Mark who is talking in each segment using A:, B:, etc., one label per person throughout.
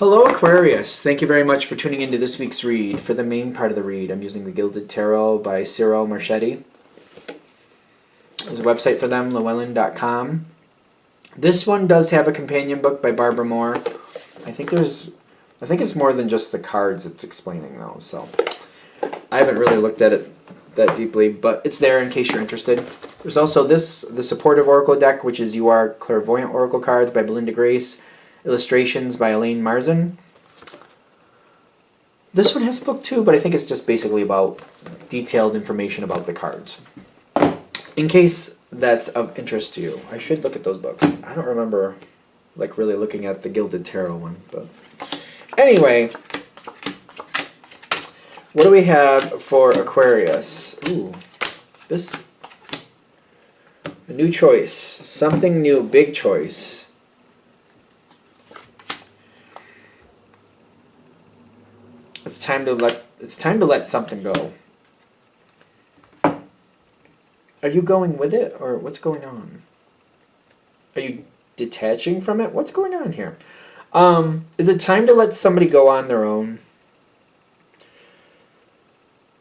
A: Hello, Aquarius. Thank you very much for tuning into this week's read. For the main part of the read, I'm using the Gilded Tarot by Cyril Marchetti. There's a website for them, llewellyn.com. This one does have a companion book by Barbara Moore. I think it's more than just the cards it's explaining, though. So I haven't really looked at it that deeply, but it's there in case you're interested. There's also the Supportive Oracle deck, which is You Are Clairvoyant Oracle cards by Belinda Grace. Illustrations by Elaine Marzin. This one has a book too, but I think it's just basically about detailed information about the cards. In case that's of interest to you, I should look at those books. I don't remember really looking at the Gilded Tarot one, but anyway, what do we have for Aquarius? Ooh, a new choice, something new, big choice. It's time to let something go. Are you going with it, or what's going on? Are you detaching from it? What's going on here? Is it time to let somebody go on their own?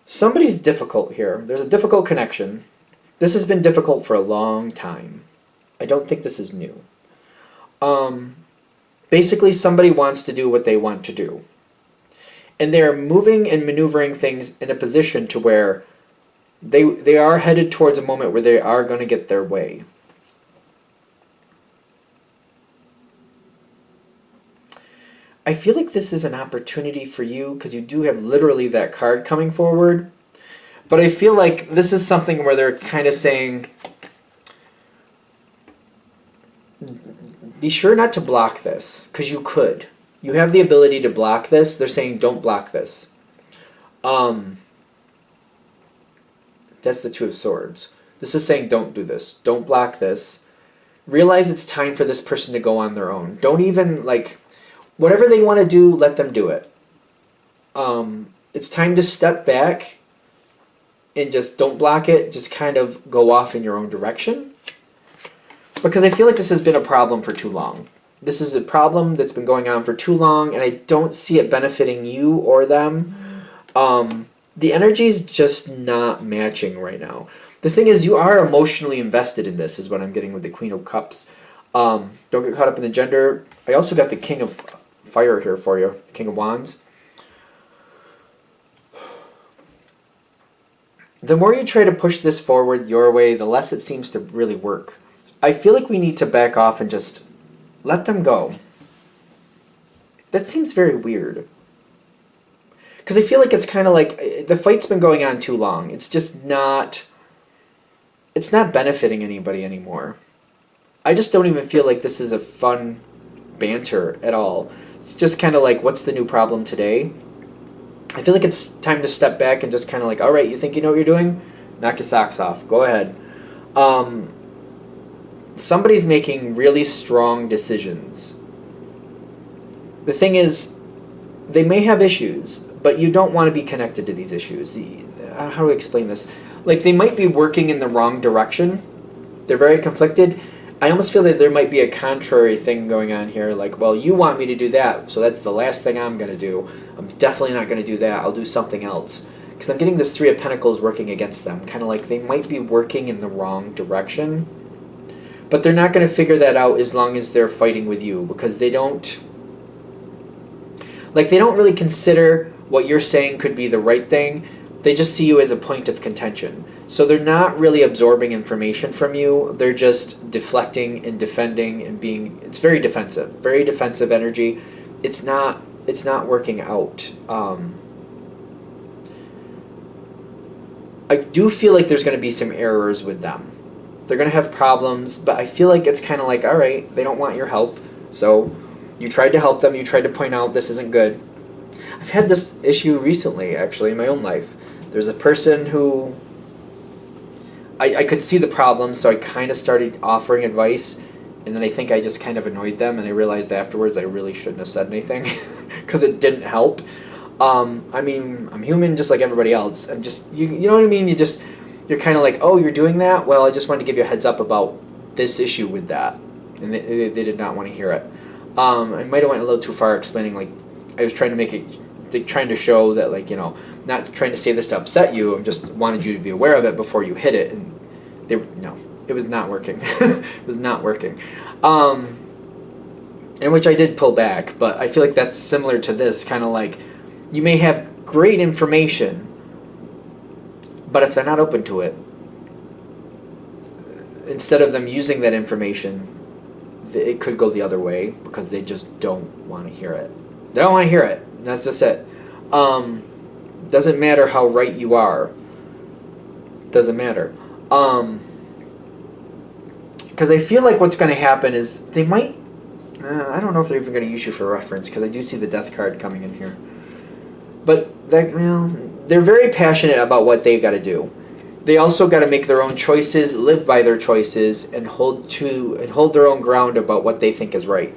A: Somebody's difficult here. There's a difficult connection. This has been difficult for a long time. I don't think this is new. Basically, somebody wants to do what they want to do. And they're moving and maneuvering things in a position to where they are headed towards a moment where they are going to get their way. I feel like this is an opportunity for you because you do have literally that card coming forward. But I feel like this is something where they're kind of saying, be sure not to block this, because you could. You have the ability to block this. They're saying don't block this. That's the Two of Swords. This is saying don't do this. Don't block this. Realize it's time for this person to go on their own. Don't even, whatever they want to do, let them do it. It's time to step back and just don't block it. Just kind of go off in your own direction. Because I feel like this has been a problem for too long. This is a problem that's been going on for too long, and I don't see it benefiting you or them. The energy is just not matching right now. The thing is, you are emotionally invested in this, is what I'm getting with the Queen of Cups. Don't get caught up in the gender. I also got the King of Fire here for you, the King of Wands. The more you try to push this forward your way, the less it seems to really work. I feel like we need to back off and just let them go. That seems very weird. Because I feel like it's kind of like the fight's been going on too long. It's just not... It's not benefiting anybody anymore. I just don't even feel like this is a fun banter at all. It's just kind of like, what's the new problem today? I feel like it's time to step back and just kind of like, all right, you think you know what you're doing? Knock your socks off. Go ahead. Somebody's making really strong decisions. The thing is, they may have issues, but you don't want to be connected to these issues. How do I explain this? They might be working in the wrong direction. They're very conflicted. I almost feel that there might be a contrary thing going on here. Well, you want me to do that, so that's the last thing I'm going to do. I'm definitely not going to do that. I'll do something else. Because I'm getting this Three of Pentacles working against them. Kind of like they might be working in the wrong direction. But they're not going to figure that out as long as they're fighting with you, because they don't really consider what you're saying could be the right thing. They just see you as a point of contention. So they're not really absorbing information from you. They're just deflecting and defending and it's very defensive energy. It's not working out. I do feel like there's going to be some errors with them. They're going to have problems, but I feel like it's kind of like, all right, they don't want your help. So you tried to help them. You tried to point out this isn't good. I've had this issue recently, actually, in my own life. There's a person who I could see the problem, so I kind of started offering advice, and then I think I just kind of annoyed them, and I realized afterwards I really shouldn't have said anything because it didn't help. I mean, I'm human just like everybody else. I'm just, you know what I mean? You're kind of like, oh, you're doing that? Well, I just wanted to give you a heads up about this issue with that. And they did not want to hear it. I might have went a little too far explaining, like, I was trying to make it, like, trying to show that, like, not trying to say this to upset you. I just wanted you to be aware of it before you hit it. And no, it was not working. It was not working. In which I did pull back, but I feel like that's similar to this, kind of like, you may have great information, but if they're not open to it, instead of them using that information, it could go the other way because they just don't want to hear it. They don't want to hear it. That's just it. Doesn't matter how right you are. Doesn't matter. Because I feel like what's going to happen is they might... I don't know if they're even going to use you for reference, because I do see the death card coming in here. But they're very passionate about what they've got to do. They also got to make their own choices, live by their choices, and hold their own ground about what they think is right.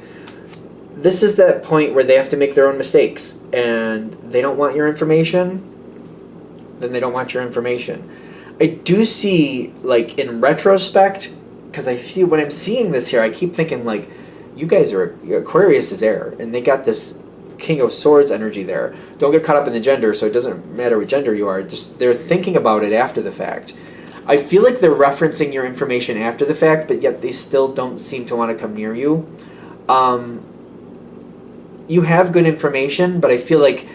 A: This is that point where they have to make their own mistakes, and they don't want your information, then they don't want your information. I do see, like, in retrospect, because I feel when I'm seeing this here, I keep thinking, like, you guys are, Aquarius is air, and they got this King of Swords energy there. Don't get caught up in the gender, so it doesn't matter what gender you are. Just they're thinking about it after the fact. I feel like they're referencing your information after the fact, but yet they still don't seem to want to come near you. You have good information, but I feel like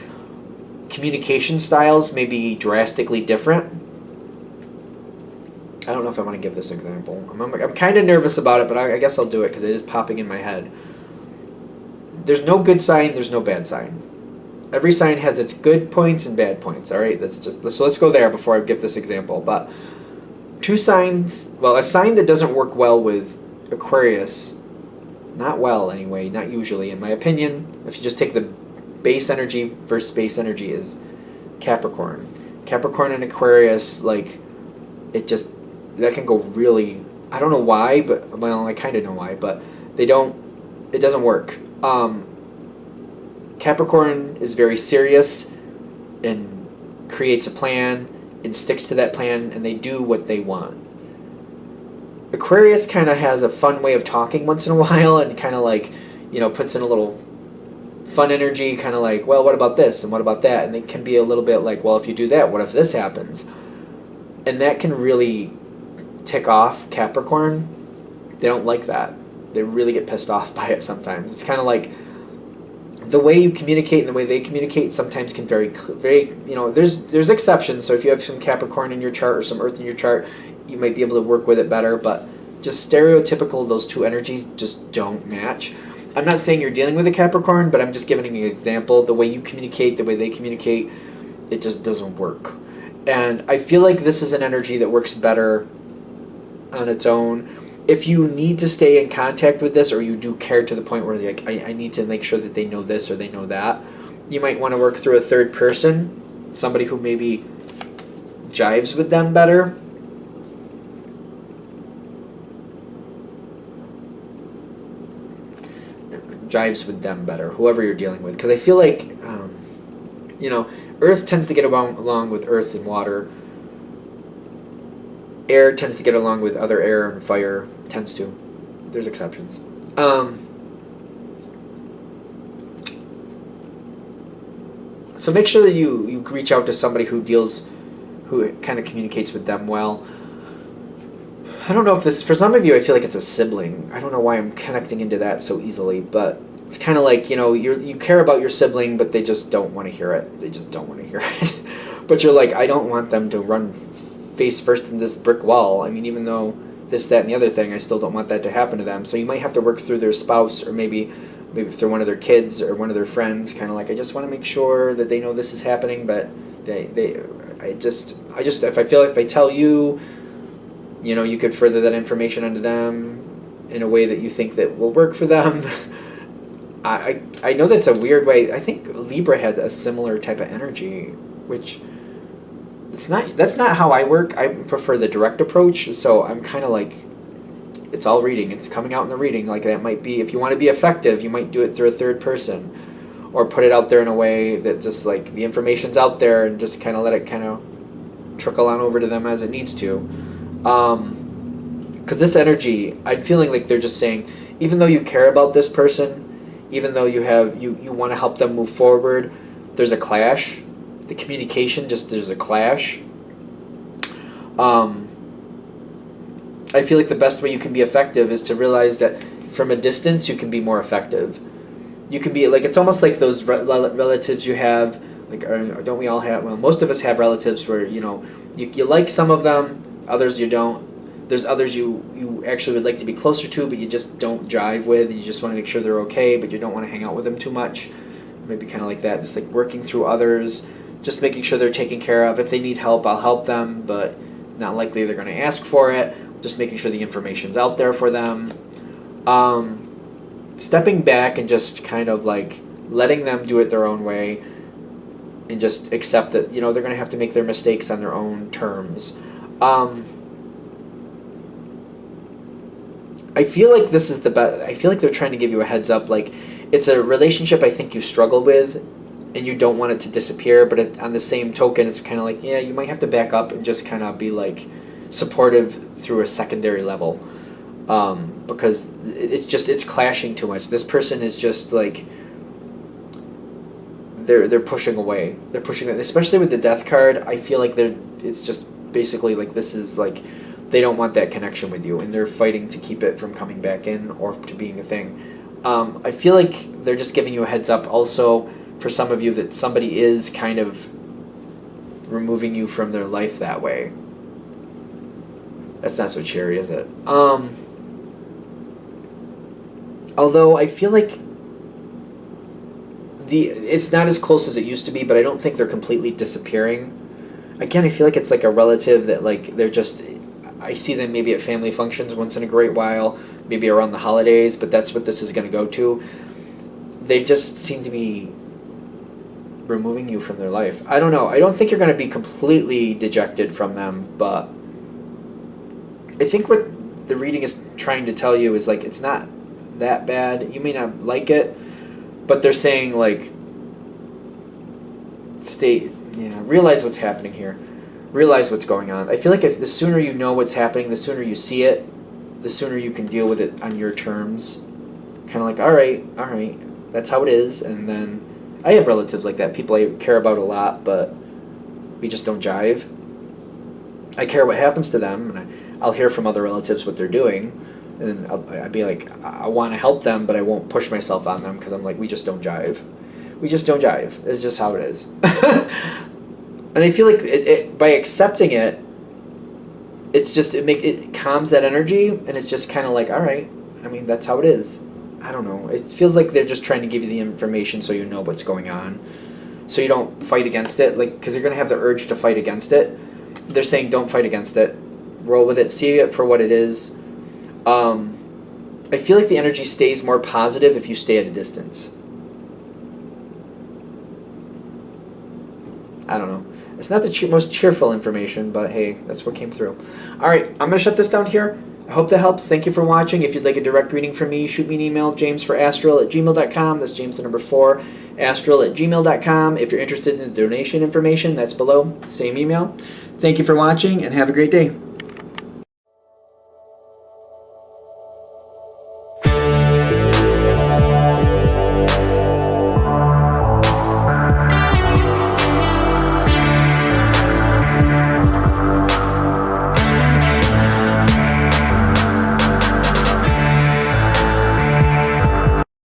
A: communication styles may be drastically different. I don't know if I want to give this example. I'm kind of nervous about it, but I guess I'll do it because it is popping in my head. There's no good sign, there's no bad sign. Every sign has its good points and bad points, all right? So let's go there before I give this example. But two signs, well, a sign that doesn't work well with Aquarius, not well anyway, not usually, in my opinion, if you just take the base energy versus base energy, is Capricorn. Capricorn and Aquarius, like, that can go really, I don't know why, but, well, I kind of know why, but it doesn't work. Capricorn is very serious and creates a plan and sticks to that plan, and they do what they want. Aquarius kind of has a fun way of talking once in a while, and kind of like, puts in a little fun energy, kind of like, well, what about this and what about that? And they can be a little bit like, well, if you do that, what if this happens? And that can really tick off Capricorn. They don't like that. They really get pissed off by it sometimes. It's kind of like the way you communicate and the way they communicate sometimes can very, there's exceptions. So if you have some Capricorn in your chart or some Earth in your chart, you might be able to work with it better, but just stereotypical, those two energies just don't match. I'm not saying you're dealing with a Capricorn, but I'm just giving an example. The way you communicate, the way they communicate, it just doesn't work. And I feel like this is an energy that works better on its own. If you need to stay in contact with this, or you do care to the point where you're like, I need to make sure that they know this or they know that, you might want to work through a third person, somebody who maybe jives with them better. Whoever you're dealing with. Because I feel like, Earth tends to get along with Earth and water. Air tends to get along with other air, and fire tends to. There's exceptions. So make sure that you reach out to somebody who kind of communicates with them well. I don't know if this, for some of you, I feel like it's a sibling. I don't know why I'm connecting into that so easily, but it's kind of like, you care about your sibling, but they just don't want to hear it. They just don't want to hear it. But you're like, I don't want them to run face first in this brick wall. I mean, even though this, that, and the other thing, I still don't want that to happen to them. So you might have to work through their spouse, or maybe if they're one of their kids or one of their friends, kind of like, I just want to make sure that they know this is happening, but I just if I feel like if I tell you, you could further that information onto them in a way that you think that will work for them. I know that's a weird way. I think Libra had a similar type of energy, which that's not how I work. I prefer the direct approach, so I'm kind of like, it's all reading. It's coming out in the reading. Like, that might be, if you want to be effective, you might do it through a third person, or put it out there in a way that just, like, the information's out there and just kind of let it kind of trickle on over to them as it needs to. Because this energy, I'm feeling like they're just saying, even though you care about this person, even though you want to help them move forward, there's a clash. The communication, just there's a clash. I feel like the best way you can be effective is to realize that from a distance you can be more effective. You can be like, it's almost like those relatives you have, like, don't we all have, well, most of us have relatives where, you know, you like some of them, others you don't. There's others you actually would like to be closer to, but you just don't jive with, and you just want to make sure they're okay, but you don't want to hang out with them too much. Maybe kind of like that, just like working through others, just making sure they're taken care of. If they need help, I'll help them, but not likely they're going to ask for it. Just making sure the information's out there for them. Stepping back and just kind of like letting them do it their own way, and just accept that, you know, they're going to have to make their mistakes on their own terms. I feel like this is the best. I feel like they're trying to give you a heads up. Like, it's a relationship I think you struggle with, and you don't want it to disappear. But on the same token, it's kind of like, yeah, you might have to back up and just kind of be like supportive through a secondary level, because it's clashing too much. This person is just like, they're pushing away. They're pushing, especially with the death card. I feel like it's just basically like, this is like, they don't want that connection with you, and they're fighting to keep it from coming back in or to being a thing. I feel like they're just giving you a heads up also for some of you that somebody is kind of removing you from their life that way. That's not so cheery, is it? Although I feel like it's not as close as it used to be, but I don't think they're completely disappearing. Again, I feel like it's like a relative that, like, they're just, I see them maybe at family functions once in a great while, maybe around the holidays, but that's what this is going to go to. They just seem to be removing you from their life. I don't know. I don't think you're going to be completely dejected from them, but I think what the reading is trying to tell you is, like, it's not that bad. You may not like it, but they're saying, like, realize what's happening here. Realize what's going on. I feel like if the sooner you know what's happening, the sooner you see it, the sooner you can deal with it on your terms. Kind of like, all right, that's how it is. And then I have relatives like that, people I care about a lot, but we just don't jive. I care what happens to them, and I'll hear from other relatives what they're doing, and I'd be like, I want to help them, but I won't push myself on them because I'm like, we just don't jive. We just don't jive. It's just how it is. And I feel like by accepting it, it's just, it calms that energy, and it's just kind of like, all right, I mean, that's how it is. I don't know. It feels like they're just trying to give you the information so you know what's going on, so you don't fight against it, like, because you're going to have the urge to fight against it. They're saying don't fight against it. Roll with it. See it for what it is. I feel like the energy stays more positive if you stay at a distance. I don't know. It's not the most cheerful information, but hey, that's what came through. All right, I'm going to shut this down here. I hope that helps. Thank you for watching. If you'd like a direct reading from me, shoot me an email, jamesforastral@gmail.com. That's James the number 4, astral@gmail.com. If you're interested in the donation information, that's below. Same email. Thank you for watching, and have a great day.